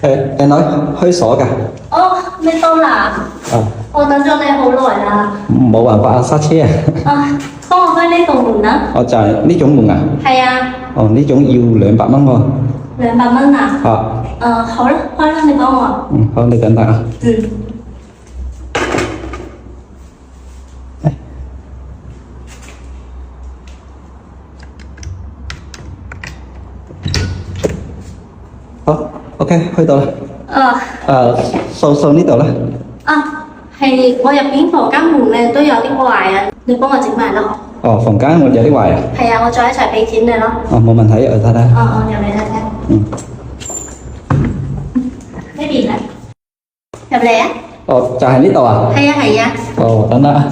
Em nói hơi sổ cả. Mấy con là等咗你好耐啦。冇辦法塞車啊。幫我開呢道門啦。就係呢種門啊。係啊。呢種要200蚊喎。200蚊啊？好啦，開啦，你幫我。好，你等等啊。好 ，OK， 去到啦。掃呢度啦。係我入邊房間門咧都有啲壞啊，你幫我整埋咯。房間我有啲壞啊。係啊，我再一齊俾錢你咯。冇問題，我睇睇。入嚟睇睇。呢邊啊？入嚟啊？就係呢度啊？係啊。等等啊。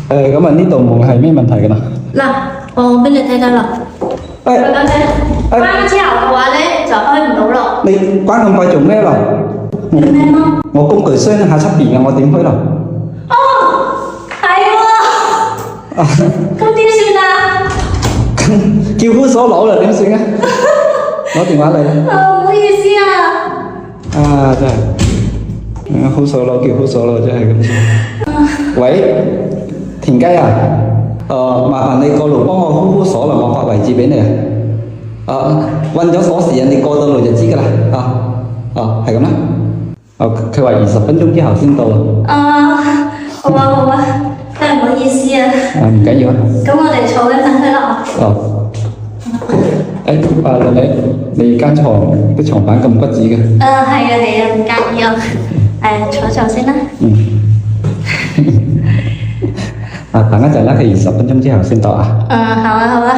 咁啊，呢度門係咩問題㗎啦？嗱，我俾你睇睇啦。家姐，關之後嘅話咧就開唔到咯。你關咁快做咩咯？做咩咯？我工具箱喺出邊嘅，我點開咯？係喎。咁點算啊？叫呼所攞啦，點算啊？攞電話嚟啦。唔好意思啊。真係，呼所攞叫呼所攞，真係咁。喂，田雞啊，麻煩你過路幫我呼鎖啦，我發位置俾你啊。揾咗鎖匙啊，你過到路就知㗎啦。係咁啦。佢話20分鐘之後先到啊。好啊，真係唔好意思啊。唔緊要啊。咁我哋坐緊等佢啦。你間床啲床板咁骨子嘅？係啊，唔介意啊。坐先啦。等一陣啦，佢20分鐘之後先到啊。好啊。